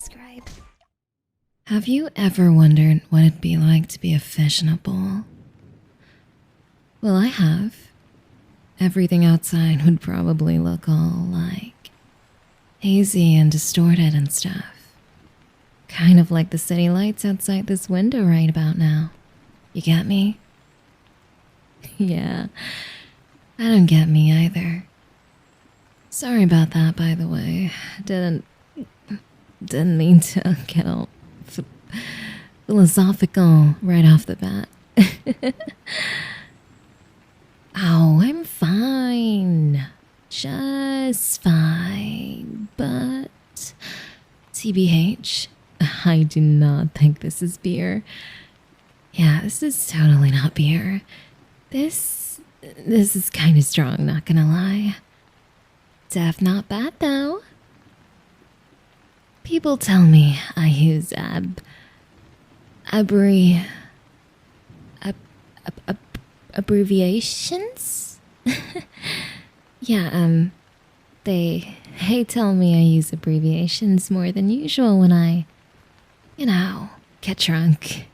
Subscribe. Have you ever wondered what it'd be like to be a fish in a bowl? Well, I have. Everything outside would probably look all like hazy and distorted and stuff. Kind of like the city lights outside this window right about now. You get me? Yeah, I don't get me either. Sorry about that, by the way. Didn't mean to get all philosophical right off the bat. Oh, I'm fine. Just fine. But TBH, I do not think this is beer. Yeah, this is totally not beer. This is kind of strong, not gonna lie. Def not bad though. People tell me I use abbreviations? Yeah, they tell me I use abbreviations more than usual when I, get drunk.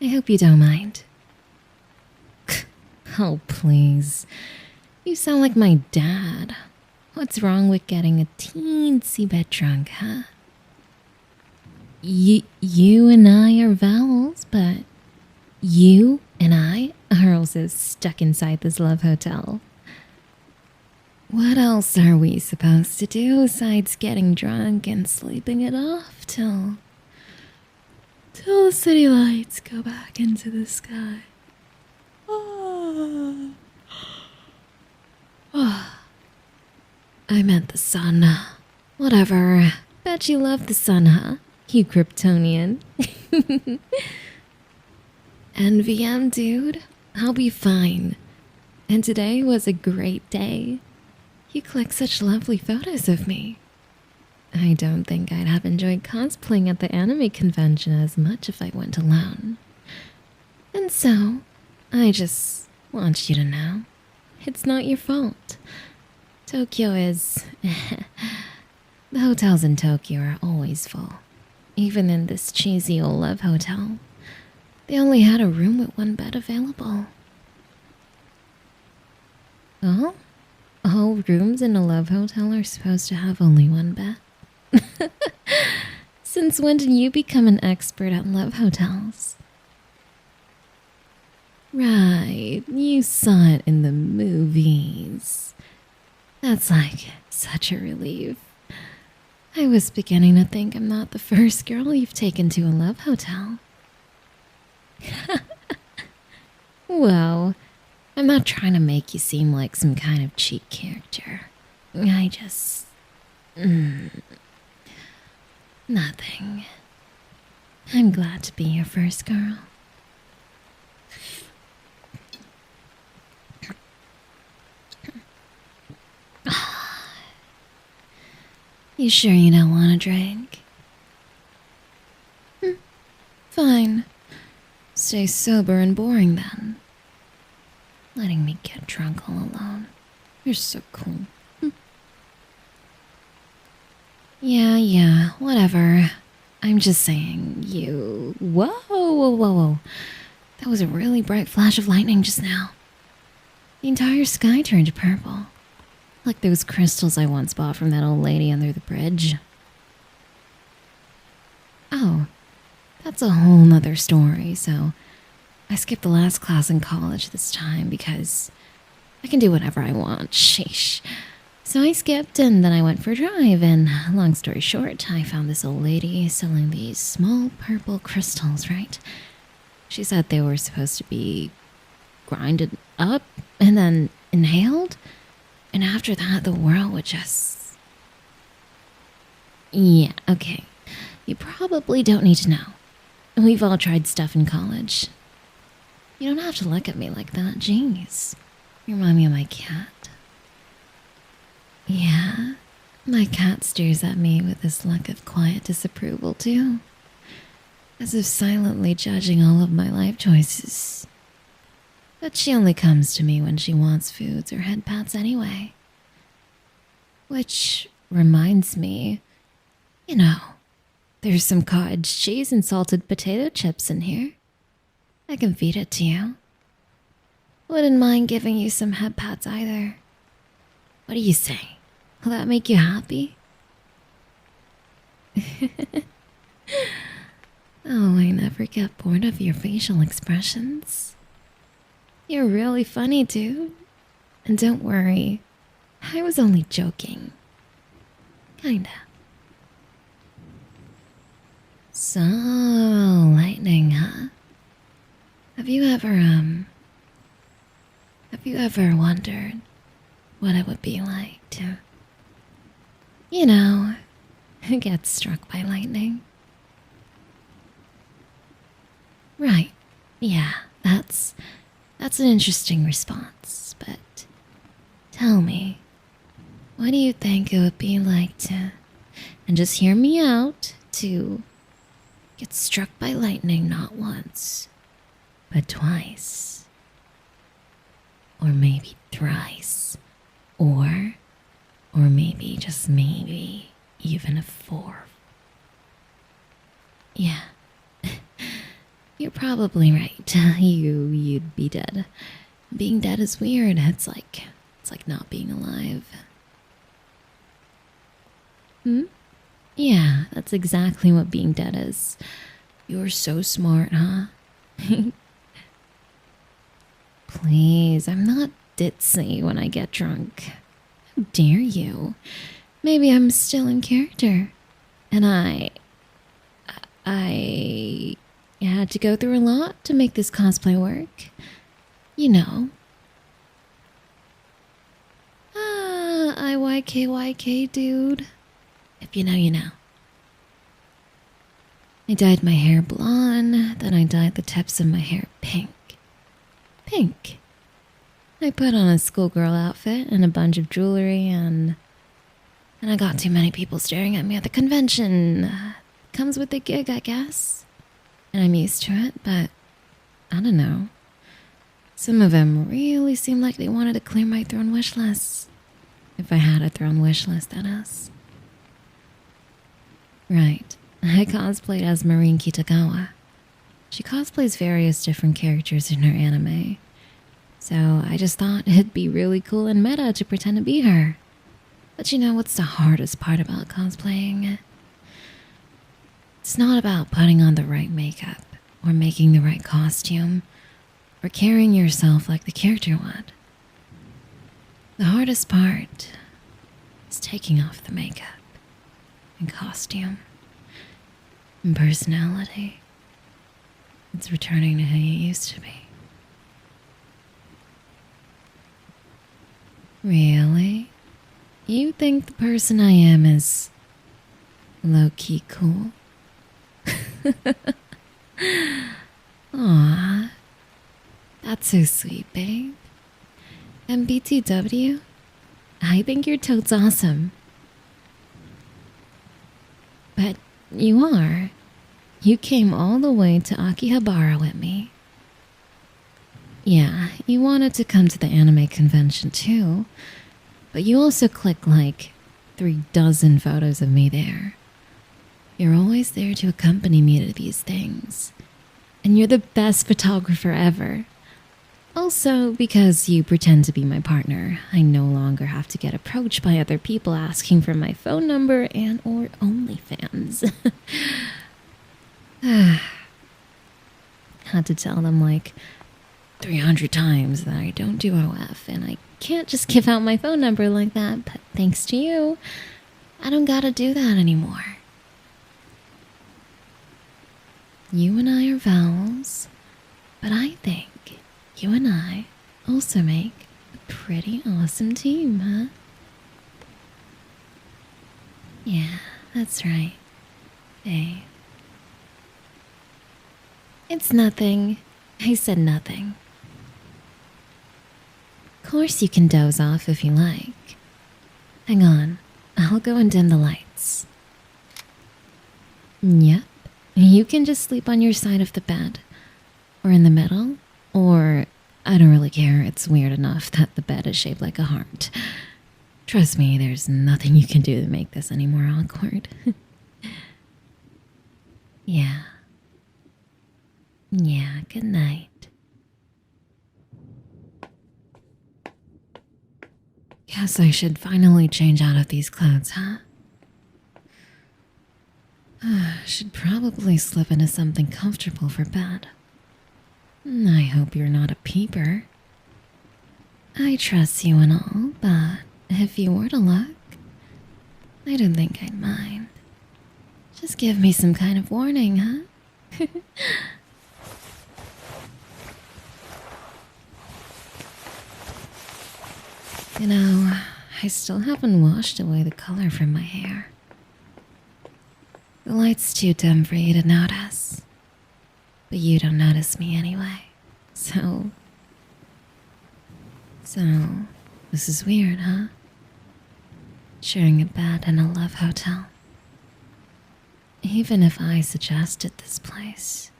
I hope you don't mind. Oh, please. You sound like my dad. What's wrong with getting a teensy bit drunk, huh? You and I are vowels, but you and I are also stuck inside this love hotel. What else are we supposed to do besides getting drunk and sleeping it off till the city lights go back into the sky? Oh. I meant the sun. Whatever. Bet you love the sun, huh? You Kryptonian. NVM, dude. I'll be fine. And today was a great day. You clicked such lovely photos of me. I don't think I'd have enjoyed cosplaying at the anime convention as much if I went alone. And so, I just want you to know, it's not your fault. Tokyo is... The hotels in Tokyo are always full. Even in this cheesy old love hotel. They only had a room with one bed available. Oh? All rooms in a love hotel are supposed to have only one bed? Since when did you become an expert at love hotels? Right, you saw it in the movies. That's like such a relief. I was beginning to think I'm not the first girl you've taken to a love hotel. Well, I'm not trying to make you seem like some kind of cheap character. I just... nothing. I'm glad to be your first girl. You sure you don't want a drink? Fine. Stay sober and boring then. Letting me get drunk all alone. You're so cool. Yeah, whatever. I'm just saying, you... Whoa. That was a really bright flash of lightning just now. The entire sky turned purple. Like those crystals I once bought from that old lady under the bridge. Oh, that's a whole nother story, so I skipped the last class in college this time because I can do whatever I want, sheesh. So I skipped and then I went for a drive and, long story short, I found this old lady selling these small purple crystals, right? She said they were supposed to be grinded up and then inhaled. And after that, the world would just... Yeah, okay. You probably don't need to know. We've all tried stuff in college. You don't have to look at me like that, jeez. You remind me of my cat. Yeah, my cat stares at me with this look of quiet disapproval too. As if silently judging all of my life choices. But she only comes to me when she wants foods or head pats anyway. Which reminds me, There's some cottage cheese and salted potato chips in here. I can feed it to you. Wouldn't mind giving you some head pats either. What do you say? Will that make you happy? Oh, I never get bored of your facial expressions. You're really funny, dude. And don't worry, I was only joking. Kinda. So, lightning, huh? Have you ever wondered what it would be like to, get struck by lightning? Right. Yeah, that's an interesting response, but tell me, what do you think it would be like to, and just hear me out, to get struck by lightning not once, but twice, or maybe thrice, or maybe, just maybe, even a fourth. Yeah. You're probably right. You'd be dead. Being dead is weird. It's like not being alive. Yeah, that's exactly what being dead is. You're so smart, huh? Please, I'm not ditzy when I get drunk. How dare you? Maybe I'm still in character. And I had to go through a lot to make this cosplay work. You know. IYKYK, dude. If you know, you know. I dyed my hair blonde, then I dyed the tips of my hair pink. Pink. I put on a schoolgirl outfit and a bunch of jewelry, and I got too many people staring at me at the convention. Comes with the gig, I guess. And I'm used to it, but I don't know. Some of them really seemed like they wanted to clear my throne wish list. If I had a throne wish list, that is. Right. I cosplayed as Marine Kitagawa. She cosplays various different characters in her anime. So I just thought it'd be really cool and meta to pretend to be her. But you know what's the hardest part about cosplaying? It's not about putting on the right makeup, or making the right costume, or carrying yourself like the character would. The hardest part is taking off the makeup, and costume, and personality. It's returning to who you used to be. Really? You think the person I am is low-key cool? Aw, that's so sweet, babe. And BTW, I think you're totes awesome. But you are. You came all the way to Akihabara with me. Yeah, you wanted to come to the anime convention too, but you also clicked like 36 photos of me there. You're always there to accompany me to these things. And you're the best photographer ever. Also, because you pretend to be my partner, I no longer have to get approached by other people asking for my phone number and or OnlyFans. Had to tell them like 300 times that I don't do OF, and I can't just give out my phone number like that, but thanks to you, I don't gotta do that anymore. You and I are vowels, but I think you and I also make a pretty awesome team, huh? Yeah, that's right. Hey. It's nothing. I said nothing. Of course you can doze off if you like. Hang on, I'll go and dim the lights. Yep, you can just sleep on your side of the bed. Or in the middle. Or, I don't really care, it's weird enough that the bed is shaped like a heart. Trust me, there's nothing you can do to make this any more awkward. Yeah. Yeah, good night. Guess I should finally change out of these clothes, huh? Should probably slip into something comfortable for bed. I hope you're not a peeper. I trust you and all, but if you were to look, I don't think I'd mind. Just give me some kind of warning, huh? You know, I still haven't washed away the color from my hair. The light's too dim for you to notice. But you don't notice me anyway. So, this is weird, huh? Sharing a bed in a love hotel. Even if I suggested this place,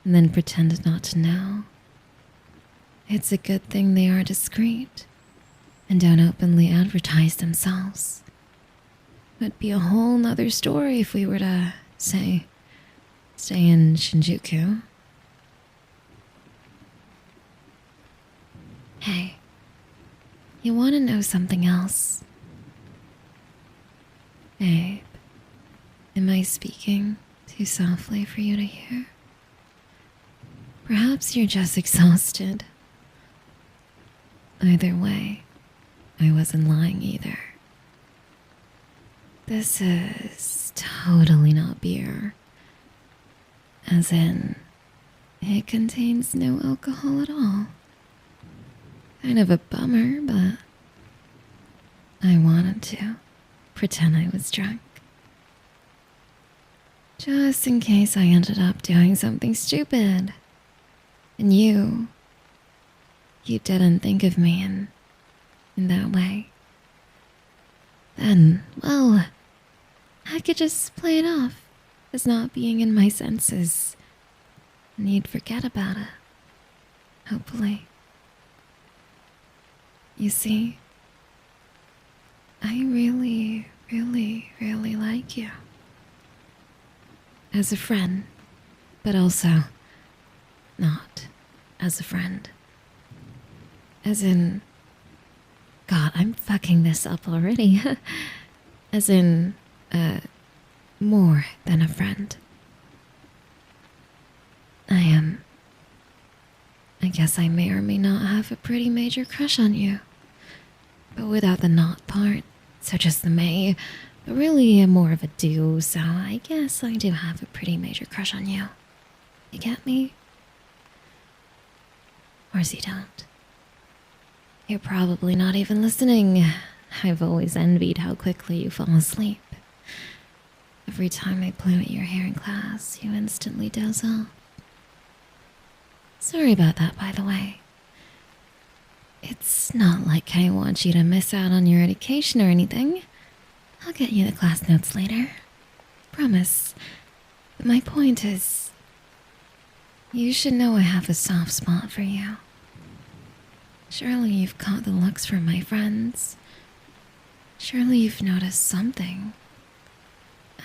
and then pretended not to know, it's a good thing they are discreet and don't openly advertise themselves. It'd be a whole nother story if we were to, say, stay in Shinjuku. Hey, you want to know something else? Babe, am I speaking too softly for you to hear? Perhaps you're just exhausted. Either way, I wasn't lying either. This is totally not beer. As in, it contains no alcohol at all. Kind of a bummer, but I wanted to pretend I was drunk. Just in case I ended up doing something stupid. And you didn't think of me in that way. Then, well, I could just play it off as not being in my senses. And you'd forget about it. Hopefully. You see, I really, really, really like you. As a friend, but also not as a friend. As in, God, I'm fucking this up already. As in, more than a friend. I guess I may or may not have a pretty major crush on you. But without the not part, so just the may, but really more of a do, so I guess I do have a pretty major crush on you. You get me? Or you don't. You're probably not even listening. I've always envied how quickly you fall asleep. Every time I blew at your hair in class, you instantly doze off. Sorry about that, by the way. It's not like I want you to miss out on your education or anything. I'll get you the class notes later. Promise. But my point is, you should know I have a soft spot for you. Surely you've caught the looks from my friends. Surely you've noticed something.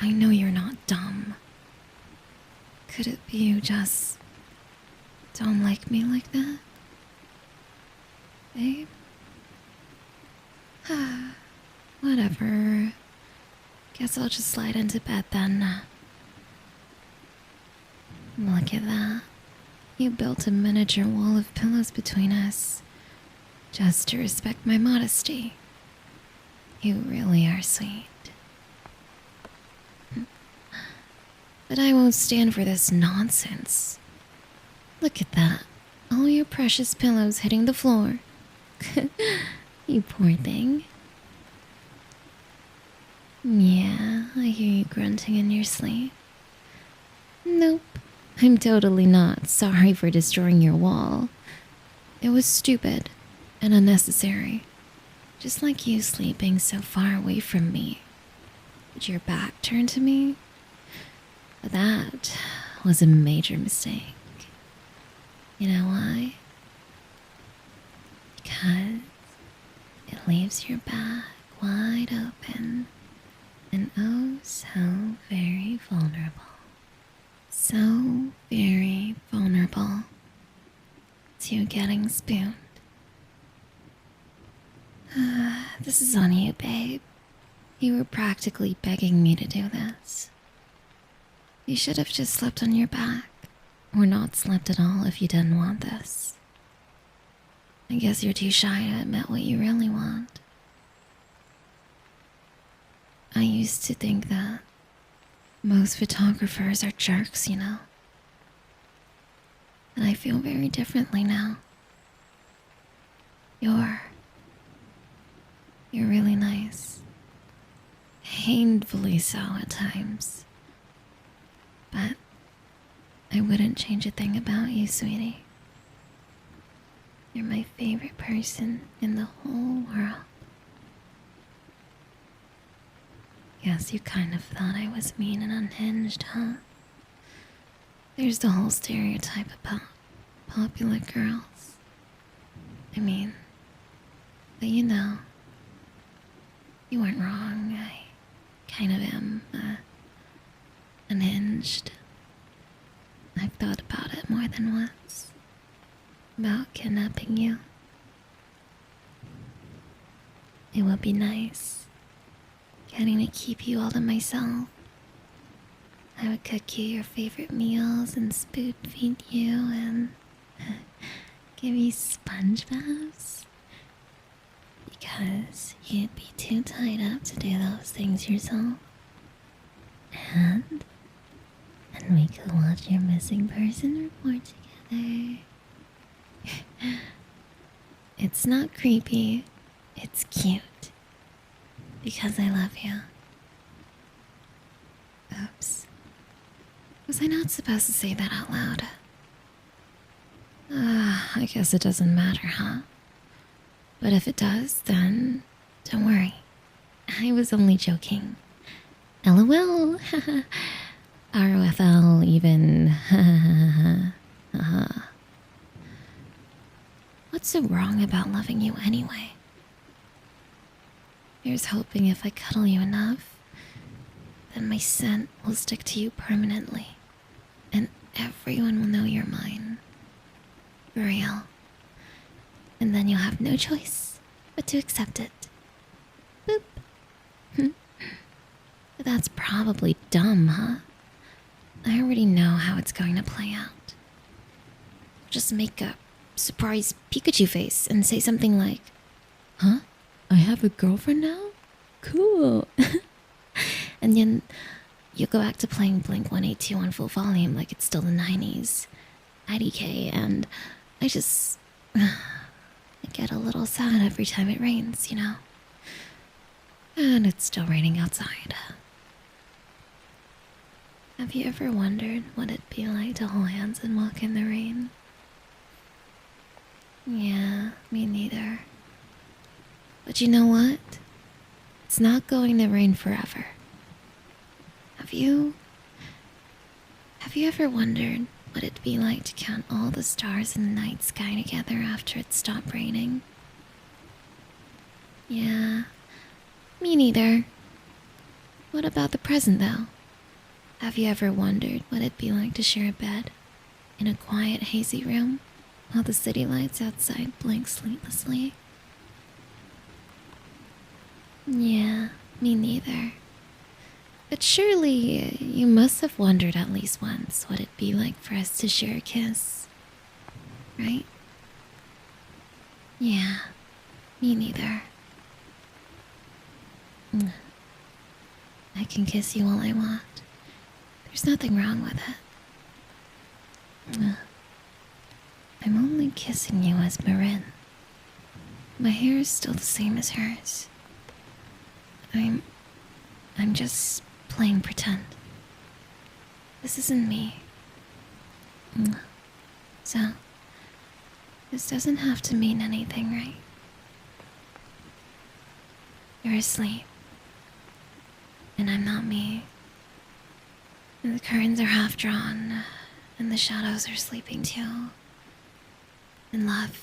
I know you're not dumb. Could it be you just don't like me like that? Babe? Whatever. Guess I'll just slide into bed then. Look at that. You built a miniature wall of pillows between us, just to respect my modesty. You really are sweet. But I won't stand for this nonsense. Look at that. All your precious pillows hitting the floor. You poor thing. Yeah, I hear you grunting in your sleep. Nope, I'm totally not sorry for destroying your wall. It was stupid and unnecessary. Just like you sleeping so far away from me. With your back turned to me. But that was a major mistake. You know why? Because it leaves your back wide open and oh so very vulnerable. So very vulnerable to getting spooned. This is on you, babe. You were practically begging me to do this. You should have just slept on your back, or not slept at all if you didn't want this. I guess you're too shy to admit what you really want. I used to think that most photographers are jerks, you know. And I feel very differently now. You're really nice. Painfully so at times. But I wouldn't change a thing about you, sweetie. You're my favorite person in the whole world. Guess you kind of thought I was mean and unhinged, huh? There's the whole stereotype about popular girls. I mean, but you know, you weren't wrong. I kind of am, unhinged. I've thought about it more than once. About kidnapping you. It would be nice getting to keep you all to myself. I would cook you your favorite meals and spoon feed you and give you sponge baths. Because you'd be too tied up to do those things yourself. And we could watch your missing person report together. It's not creepy, it's cute. Because I love you. Oops. Was I not supposed to say that out loud? I guess it doesn't matter, huh? But if it does, then don't worry. I was only joking. LOL. ROFL even. What's so wrong about loving you anyway? Here's hoping if I cuddle you enough, then my scent will stick to you permanently, and everyone will know you're mine. For real. And then you'll have no choice but to accept it. Boop. But that's probably dumb, huh? I already know how it's going to play out. Just make a surprise Pikachu face and say something like, "Huh? I have a girlfriend now? Cool." And then you go back to playing Blink 182 on full volume like it's still the 90s. IDK, and I get a little sad every time it rains, you know? And it's still raining outside. Have you ever wondered what it'd be like to hold hands and walk in the rain? Yeah, me neither. But you know what? It's not going to rain forever. Have you ever wondered what it'd be like to count all the stars in the night sky together after it stopped raining? Yeah, me neither. What about the present, though? Have you ever wondered what it'd be like to share a bed in a quiet, hazy room while the city lights outside blink sleeplessly? Yeah, me neither. But surely you must have wondered at least once what it'd be like for us to share a kiss, right? Yeah, me neither. I can kiss you all I want. There's nothing wrong with it. I'm only kissing you as Marin. My hair is still the same as hers. I'm just playing pretend. This isn't me. So, this doesn't have to mean anything, right? You're asleep. And I'm not me. And the curtains are half drawn, and the shadows are sleeping too. And love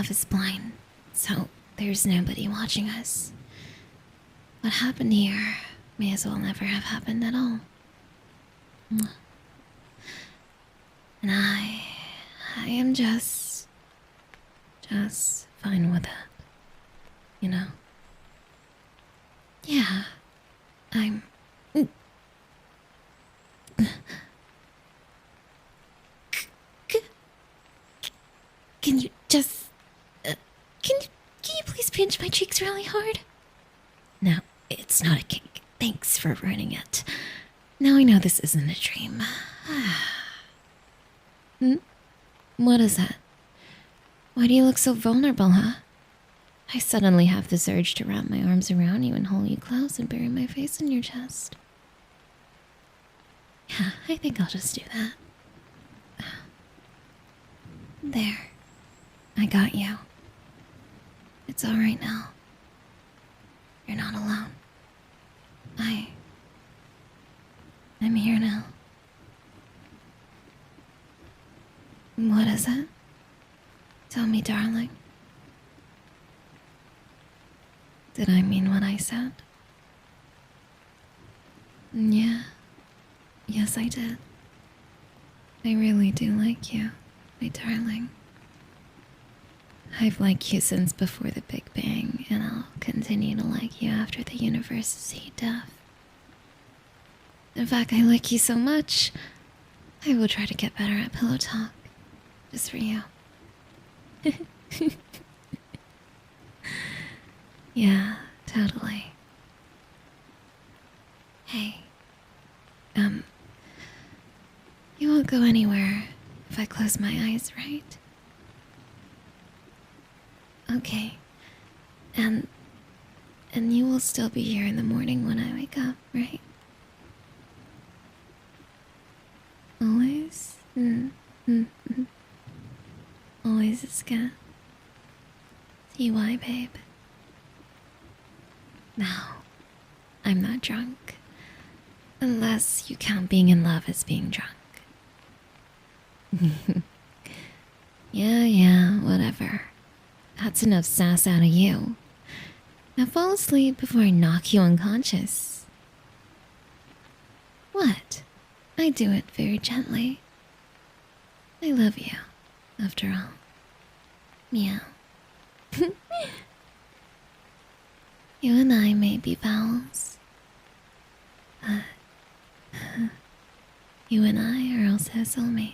is blind, so there's nobody watching us. What happened here may as well never have happened at all. I am just fine with it. You know? Yeah, I'm... Can you just... Can you please pinch my cheeks really hard? No, it's not a kink. Thanks for ruining it. Now I know this isn't a dream. What is that? Why do you look so vulnerable, huh? I suddenly have this urge to wrap my arms around you and hold you close and bury my face in your chest. Yeah, I think I'll just do that. There. I got you. It's alright now. You're not alone. I'm here now. What is it? Tell me, darling. Did I mean what I said? Yeah. Yes, I did. I really do like you, my darling. I've liked you since before the Big Bang, and I'll continue to like you after the universe's heat death. In fact, I like you so much, I will try to get better at pillow talk, just for you. Yeah, totally. Hey, you won't go anywhere if I close my eyes, right? Okay. And you will still be here in the morning when I wake up, right? Always? Always is good. See why, babe? No, I'm not drunk. Unless you count being in love as being drunk. Yeah, whatever. That's enough sass out of you. Now fall asleep before I knock you unconscious. What? I do it very gently. I love you, after all. Meow. You and I may be pals, but you and I are also soulmates.